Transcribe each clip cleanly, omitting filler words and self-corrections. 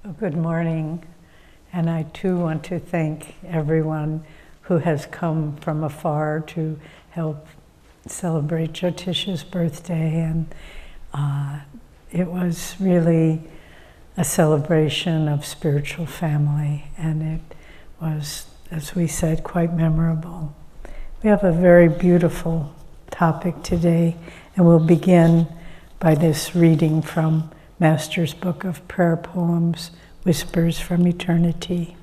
Good morning, and I too want to thank everyone who has come from afar to help celebrate Jyotisha's birthday, and it was really a celebration of spiritual family, and it was, as we said, quite memorable. We have a very beautiful topic today, and we'll begin by this reading from Master's Book of Prayer Poems, Whispers from Eternity.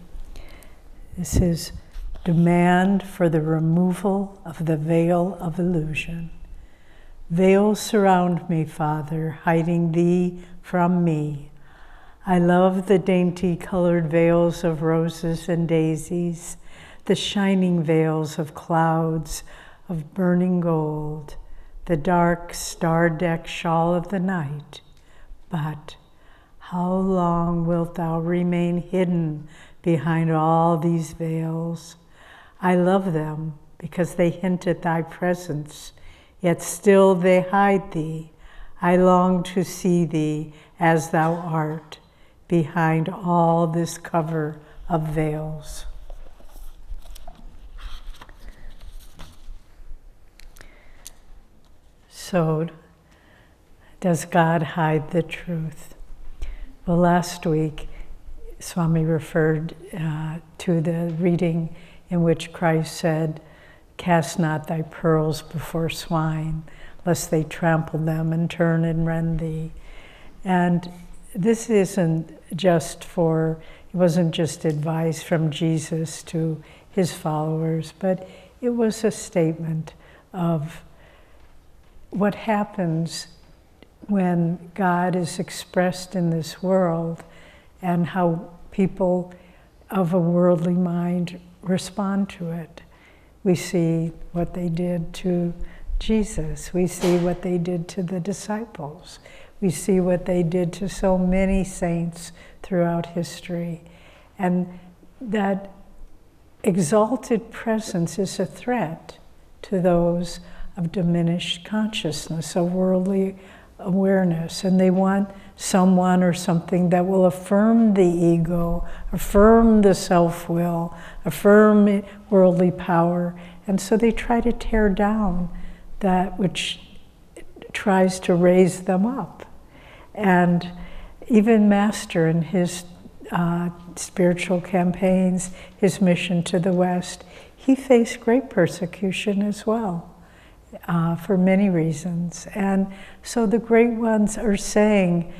This is Demand for the Removal of the Veil of Illusion. Veils surround me, Father, hiding Thee from me. I love the dainty colored veils of roses and daisies, the shining veils of clouds of burning gold, the dark star-decked shawl of the night. But how long wilt Thou remain hidden behind all these veils? I love them because they hint at Thy presence, yet still they hide Thee. I long to see Thee as Thou art, behind all this cover of veils. So, does God hide the truth? Well, last week, Swami referred to the reading in which Christ said, "Cast not thy pearls before swine, lest they trample them and turn and rend thee." And this isn't just it wasn't just advice from Jesus to his followers, but it was a statement of what happens when God is expressed in this world and how people of a worldly mind respond to it. We see what they did to Jesus. We see what they did to the disciples. We see what they did to so many saints throughout history. And that exalted presence is a threat to those of diminished consciousness, of worldly awareness, and they want someone or something that will affirm the ego, affirm the self-will, affirm worldly power, and so they try to tear down that which tries to raise them up. And even Master in his spiritual campaigns, his mission to the West, he faced great persecution as well. For many reasons. And so the great ones are saying,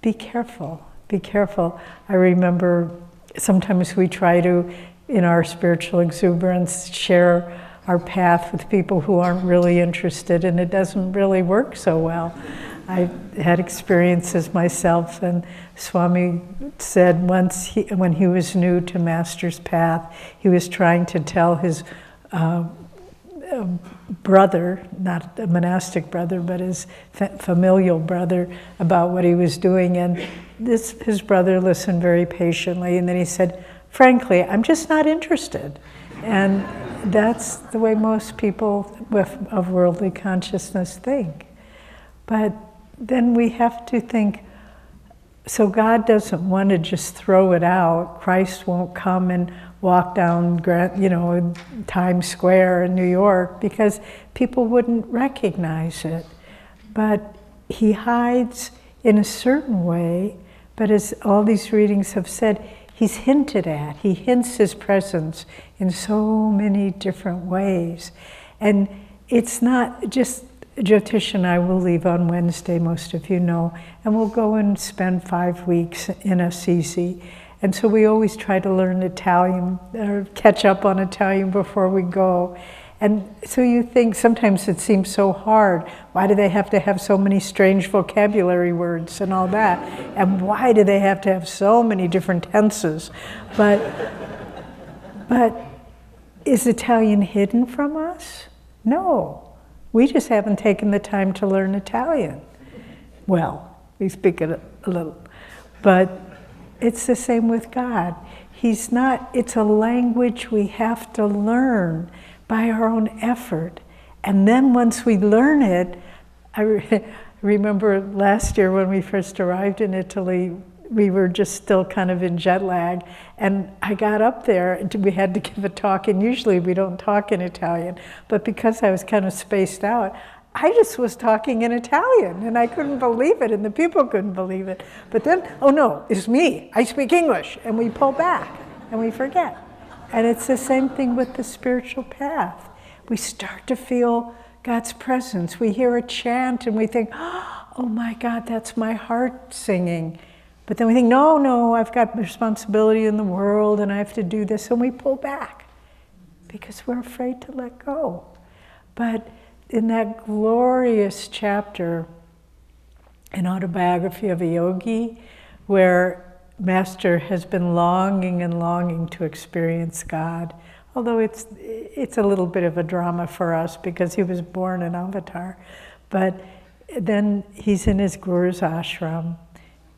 be careful, be careful. I remember sometimes we try to, in our spiritual exuberance, share our path with people who aren't really interested, and it doesn't really work so well. I had experiences myself, and Swami said once, when he was new to Master's path, he was trying to tell his brother, not a monastic brother, but his familial brother, about what he was doing, and his brother listened very patiently, and then he said, "Frankly, I'm just not interested." And that's the way most people of worldly consciousness think. But then we have to think, so God doesn't want to just throw it out. Christ won't come and walk down, Times Square in New York, because people wouldn't recognize it. But he hides in a certain way, but as all these readings have said, he's hinted at. He hints his presence in so many different ways. And it's not just, Jyotish and I will leave on Wednesday, most of you know, and we'll go and spend 5 weeks in Assisi. And so we always try to learn Italian, or catch up on Italian before we go. And so you think, sometimes it seems so hard. Why do they have to have so many strange vocabulary words and all that? And why do they have to have so many different tenses? But is Italian hidden from us? No. We just haven't taken the time to learn Italian. Well, we speak it a little. But it's the same with God. It's a language we have to learn by our own effort. And then once we learn it, I remember last year when we first arrived in Italy, we were just still kind of in jet lag. And I got up there, and we had to give a talk, and usually we don't talk in Italian, but because I was kind of spaced out, I just was talking in Italian, and I couldn't believe it, and the people couldn't believe it. But then, oh no, it's me, I speak English, and we pull back, and we forget. And it's the same thing with the spiritual path. We start to feel God's presence. We hear a chant, and we think, oh my God, that's my heart singing. But then we think, no, I've got responsibility in the world, and I have to do this, and we pull back, because we're afraid to let go. But in that glorious chapter in Autobiography of a Yogi, where Master has been longing and longing to experience God, although it's a little bit of a drama for us because he was born an avatar. But then he's in his guru's ashram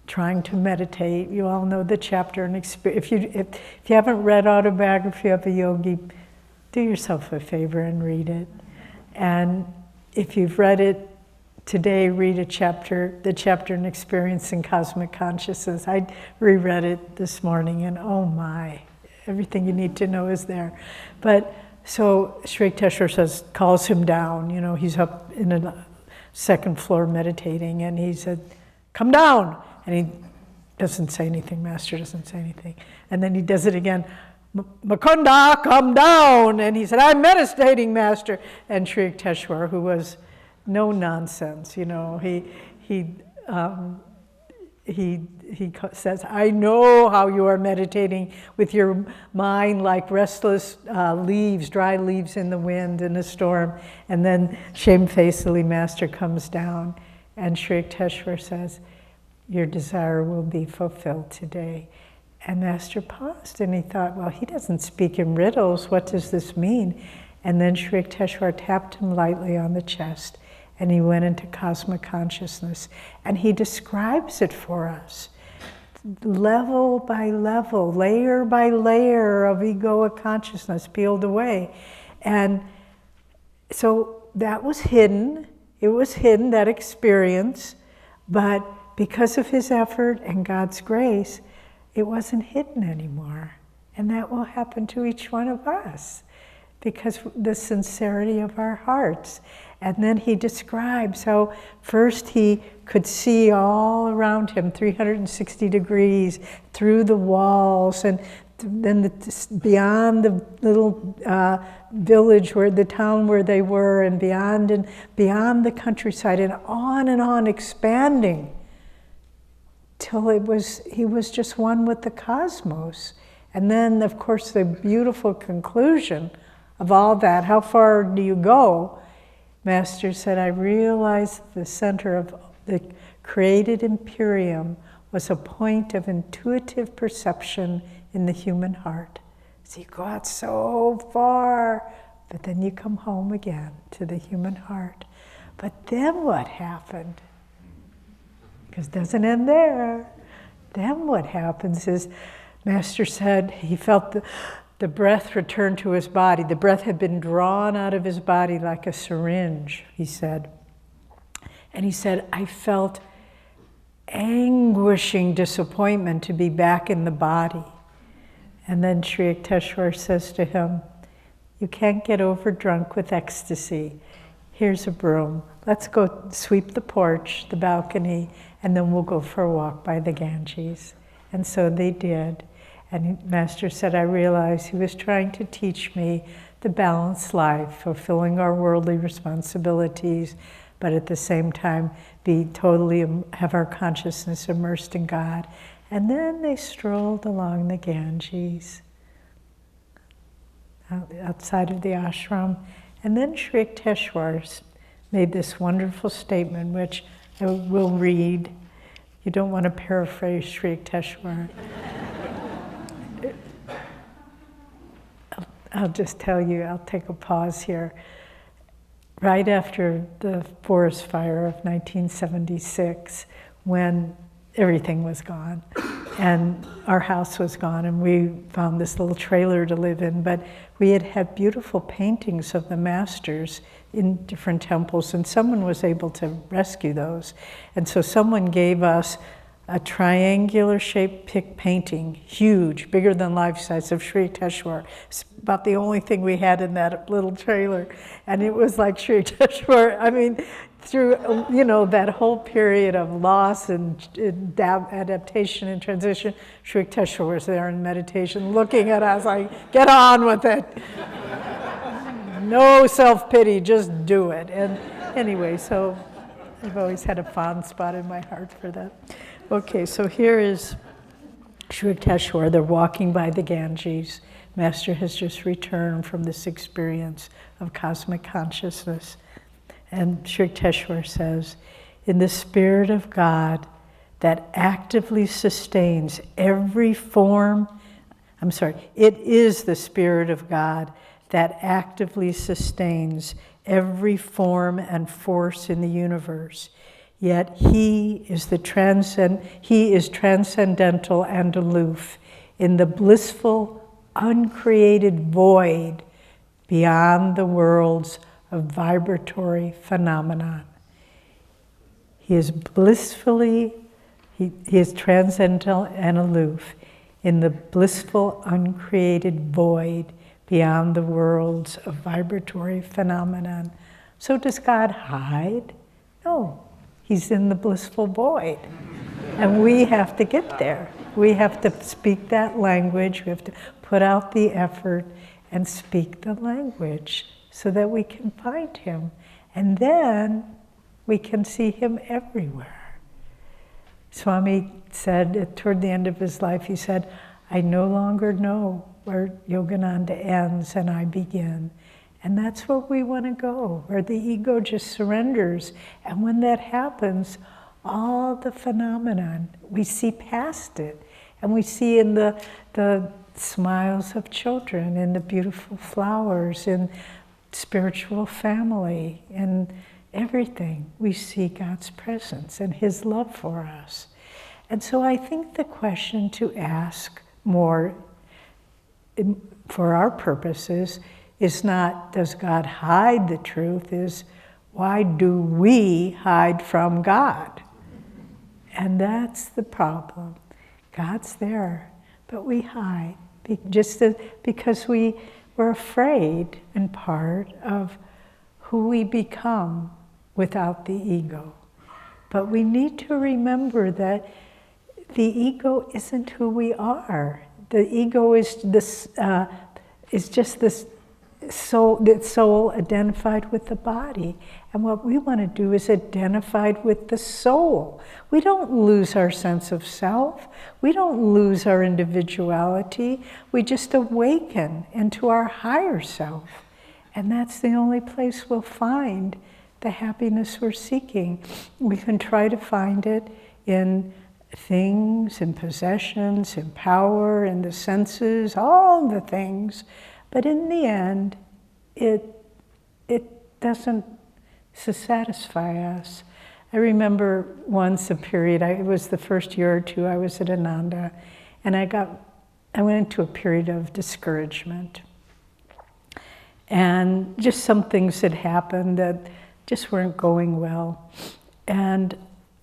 trying to meditate. You all know the chapter and experience. If you haven't read Autobiography of a Yogi, do yourself a favor and read it. And if you've read it today, read the chapter in Experience in Cosmic Consciousness. I reread it this morning, and oh my, everything you need to know is there. But so Sri Yukteswar calls him down. You know, he's up in a second floor meditating, and he said, "Come down." And he doesn't say anything. Master doesn't say anything. And then he does it again. "Mukunda, come down." And he said, "I'm meditating, Master." And Sri Yukteswar, who was no nonsense, you know, he says, "I know how you are meditating with your mind like restless leaves, dry leaves in the wind in a storm." And then shamefacedly, Master comes down, and Sri Yukteswar says, "Your desire will be fulfilled today." And Master paused, and he thought, well, he doesn't speak in riddles. What does this mean? And then Sri Yukteswar tapped him lightly on the chest, and he went into cosmic consciousness. And he describes it for us, level by level, layer by layer of egoic consciousness peeled away. And so that was hidden. It was hidden, that experience. But because of his effort and God's grace, it wasn't hidden anymore. And that will happen to each one of us because the sincerity of our hearts. And then he describes how first he could see all around him, 360 degrees, through the walls, and then beyond the little village, where the town where they were, and beyond the countryside, and on expanding, till he was just one with the cosmos. And then, of course, the beautiful conclusion of all that, how far do you go? Master said, I realized the center of the created Imperium was a point of intuitive perception in the human heart. So you go out so far, but then you come home again to the human heart. But then what happened? Because it doesn't end there. Then what happens is, Master said he felt the breath return to his body. The breath had been drawn out of his body like a syringe, he said. And he said, I felt anguishing disappointment to be back in the body. And then Sri Yukteswar says to him, you can't get over drunk with ecstasy. Here's a broom. Let's go sweep the porch, the balcony, and then we'll go for a walk by the Ganges. And so they did. And Master said, I realized he was trying to teach me the balanced life, fulfilling our worldly responsibilities, but at the same time have our consciousness immersed in God. And then they strolled along the Ganges, outside of the ashram. And then Sri Yukteswar made this wonderful statement, which I will read. You don't want to paraphrase Sri Yukteswar. I'll just tell you, I'll take a pause here. Right after the forest fire of 1976, when everything was gone, and our house was gone, and we found this little trailer to live in, but we had beautiful paintings of the masters in different temples, and someone was able to rescue those. And so someone gave us a triangular-shaped painting, huge, bigger than life-size, of Sri Yukteswar. It's about the only thing we had in that little trailer. And it was like Sri Yukteswar, I mean, through, that whole period of loss and adaptation and transition, Sri Yukteswar was there in meditation, looking at us like, get on with it. No self-pity, just do it. And anyway, so I've always had a fond spot in my heart for that. Okay, so here is Sri Yukteswar. They're walking by the Ganges. Master has just returned from this experience of cosmic consciousness. And Sri Yukteswar says, in the Spirit of God that actively sustains every form, it is the Spirit of God that actively sustains every form and force in the universe. Yet he is transcendental and aloof in the blissful, uncreated void beyond the worlds of vibratory phenomenon. He is he is transcendental and aloof in the blissful, uncreated void beyond the worlds of vibratory phenomenon. So does God hide? No. He's in the blissful void. And we have to get there. We have to speak that language. We have to put out the effort and speak the language so that we can find him. And then we can see him everywhere. Swami said, toward the end of his life, he said, I no longer know where Yogananda ends and I begin. And that's where we want to go, where the ego just surrenders. And when that happens, all the phenomenon, we see past it. And we see in the smiles of children, in the beautiful flowers, in spiritual family, in everything. We see God's presence and his love for us. And so I think the question to ask more for our purposes is not, does God hide the truth? Is, why do we hide from God? And that's the problem. God's there, but we hide. Because we're afraid, in part, of who we become without the ego. But we need to remember that the ego isn't who we are. The ego is just this soul identified with the body. And what we want to do is identified with the soul. We don't lose our sense of self. We don't lose our individuality. We just awaken into our higher self. And that's the only place we'll find the happiness we're seeking. We can try to find it in things, in possessions, in power, in the senses, all the things. But in the end, it doesn't satisfy us. I remember once a period, it was the first year or two I was at Ananda, and I went into a period of discouragement. And just some things had happened that just weren't going well. And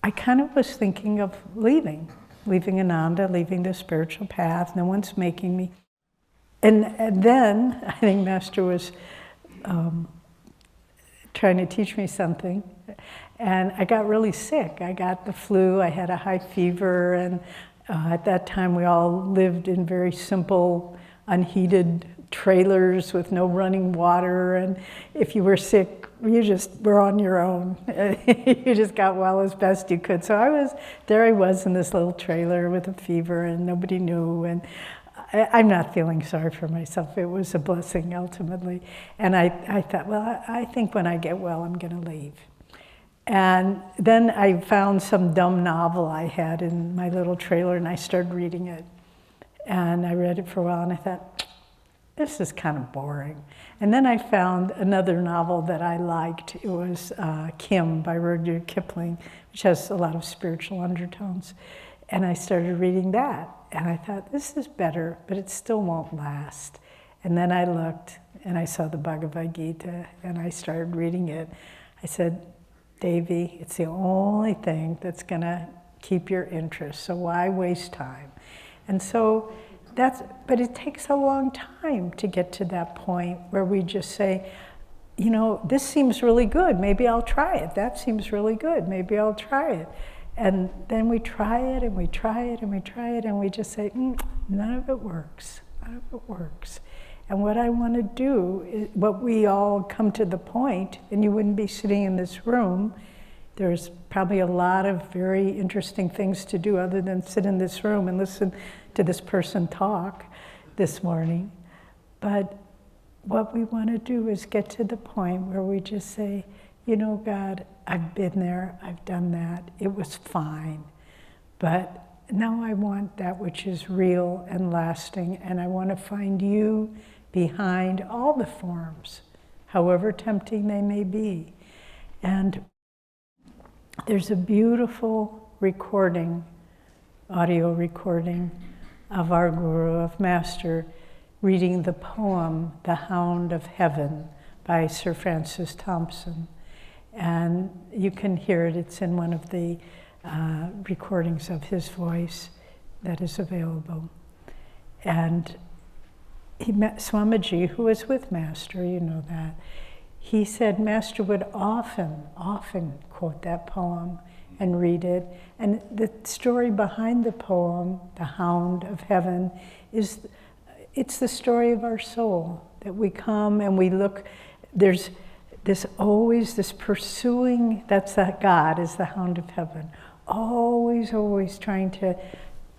I kind of was thinking of leaving Ananda, leaving the spiritual path. No one's making me. And then I think Master was trying to teach me something. And I got really sick. I got the flu, I had a high fever, and at that time we all lived in very simple, unheated trailers with no running water, and if you were sick, you just were on your own. You just got well as best you could. So I was in this little trailer with a fever, and nobody knew, and I'm not feeling sorry for myself. It was a blessing ultimately. And I thought, well, I think when I get well, I'm going to leave. And then I found some dumb novel I had in my little trailer, and I started reading it. And I read it for a while, and I thought, this is kind of boring. And then I found another novel that I liked. It was Kim by Rudyard Kipling, which has a lot of spiritual undertones. And I started reading that. And I thought, this is better, but it still won't last. And then I looked, and I saw the Bhagavad Gita, and I started reading it. I said, Devi, it's the only thing that's going to keep your interest. So why waste time? And so but it takes a long time to get to that point where we just say, you know, this seems really good, maybe I'll try it. That seems really good, maybe I'll try it. And then we try it and we try it and we try it and we just say, none of it works, none of it works. And what I want to do, is, what we all come to the point, and you wouldn't be sitting in this room, there's probably a lot of very interesting things to do other than sit in this room and listen to this person talk this morning. But what we want to do is get to the point where we just say, you know, God, I've been there, I've done that, it was fine. But now I want that which is real and lasting, and I want to find you behind all the forms, however tempting they may be. And there's a beautiful recording, audio recording of our Guru, of Master, reading the poem, The Hound of Heaven, by Sir Francis Thompson. And you can hear it, it's in one of the recordings of his voice that is available. And he met Swamiji, who was with Master, you know that. He said Master would often quote that poem and read it. And the story behind the poem, The Hound of Heaven, it's the story of our soul, that we come and we look, there's always this pursuing, that's that God is the Hound of Heaven, always trying to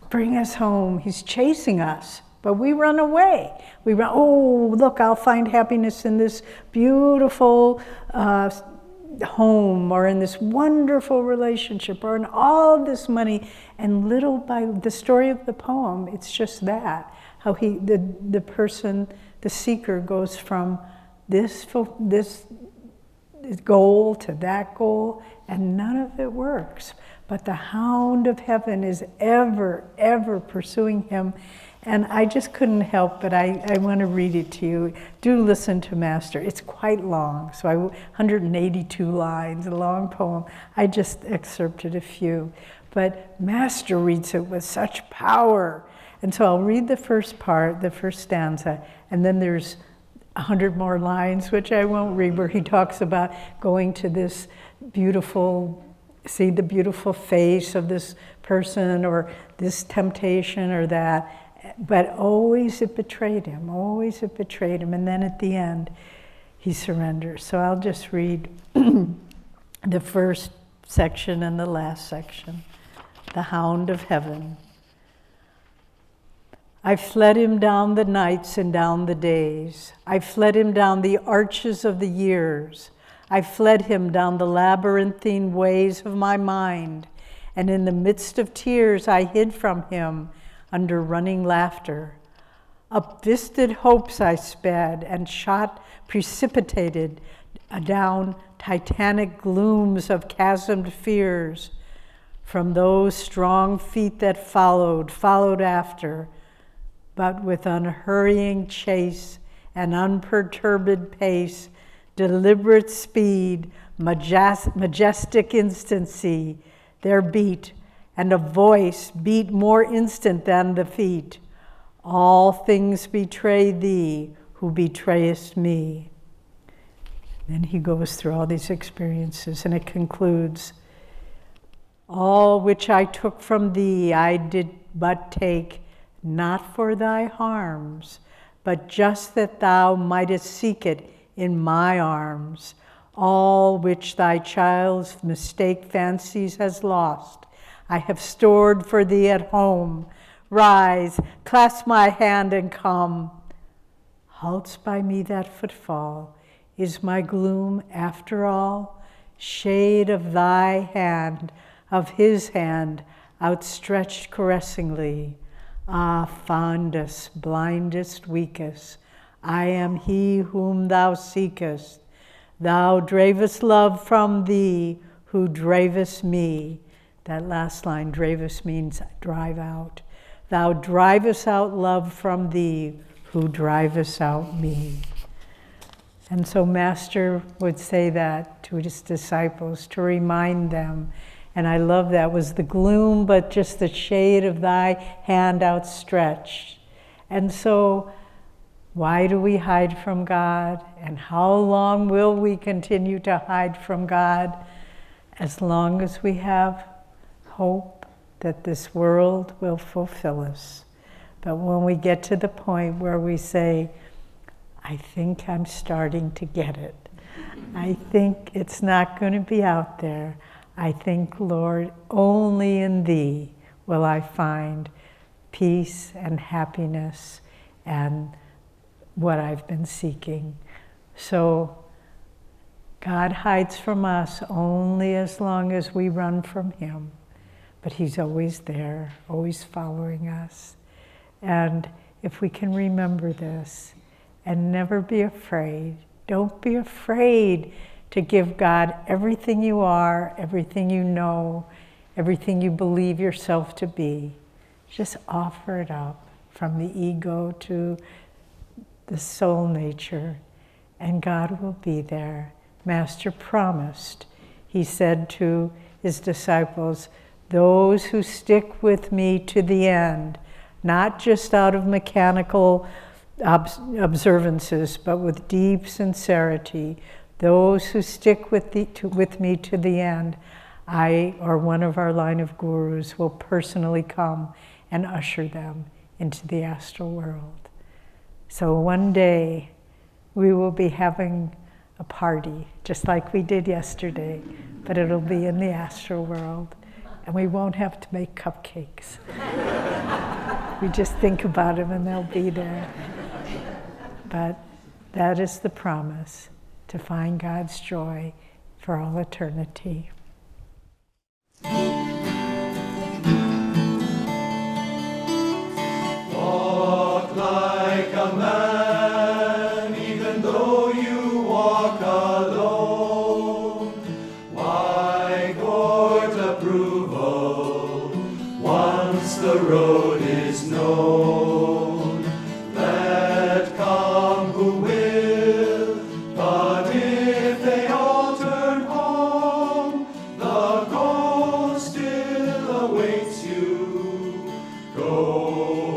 bring us home. He's chasing us, but we run away. We run, oh, look, I'll find happiness in this beautiful home, or in this wonderful relationship, or in all this money. And little by the story of the poem, it's just that, how the person, the seeker, goes from this goal to that goal, and none of it works. But the Hound of Heaven is ever pursuing him. And I just couldn't help, but I want to read it to you. Do listen to Master. It's quite long, so 182 lines, a long poem. I just excerpted a few. But Master reads it with such power. And so I'll read the first part, the first stanza, and then there's 100 more lines, which I won't read, where he talks about going to this beautiful, see the beautiful face of this person, or this temptation or that. But always it betrayed him, always it betrayed him. And then at the end, he surrenders. So I'll just read the first section and the last section. The Hound of Heaven. I fled him down the nights and down the days. I fled him down the arches of the years. I fled him down the labyrinthine ways of my mind. And in the midst of tears, I hid from him under running laughter. Up visted hopes I sped, and shot precipitated down titanic glooms of chasmed fears. From those strong feet that followed after, but with unhurrying chase and unperturbed pace, deliberate speed, majestic instancy, their beat, and a voice beat more instant than the feet. All things betray thee, who betrayest me. Then he goes through all these experiences, and it concludes, all which I took from thee I did but take, not for thy harms, but just that thou mightest seek it in my arms. All which thy child's mistake fancies has lost, I have stored for thee at home. Rise, clasp my hand and come. Halts by me that footfall. Is my gloom after all? Shade of thy hand, of his hand, outstretched caressingly. Ah, fondest, blindest, weakest, I am he whom thou seekest. Thou dravest love from thee, who dravest me. That last line, dravest, means drive out. Thou drivest out love from thee, who drivest out me. And so Master would say that to his disciples, to remind them And I love that, was the gloom, but just the shade of thy hand outstretched. And so, why do we hide from God? And how long will we continue to hide from God? As long as we have hope that this world will fulfill us. But when we get to the point where we say, I think I'm starting to get it. I think it's not going to be out there. I think, Lord, only in Thee will I find peace and happiness and what I've been seeking. So God hides from us only as long as we run from Him. But He's always there, always following us. And if we can remember this and never be afraid, don't be afraid to give God everything you are, everything you know, everything you believe yourself to be. Just offer it up from the ego to the soul nature, and God will be there. Master promised. He said to His disciples, those who stick with me to the end, not just out of mechanical observances, but with deep sincerity, those who stick with me to the end, I, or one of our line of gurus, will personally come and usher them into the astral world. So one day we will be having a party, just like we did yesterday, but it'll be in the astral world, and we won't have to make cupcakes. We just think about them and they'll be there. But that is the promise, to find God's joy for all eternity. Walk like a man, even though you walk alone. Why court approval once the road is known? Let come who will, but if they all turn home, the goal still awaits you. Go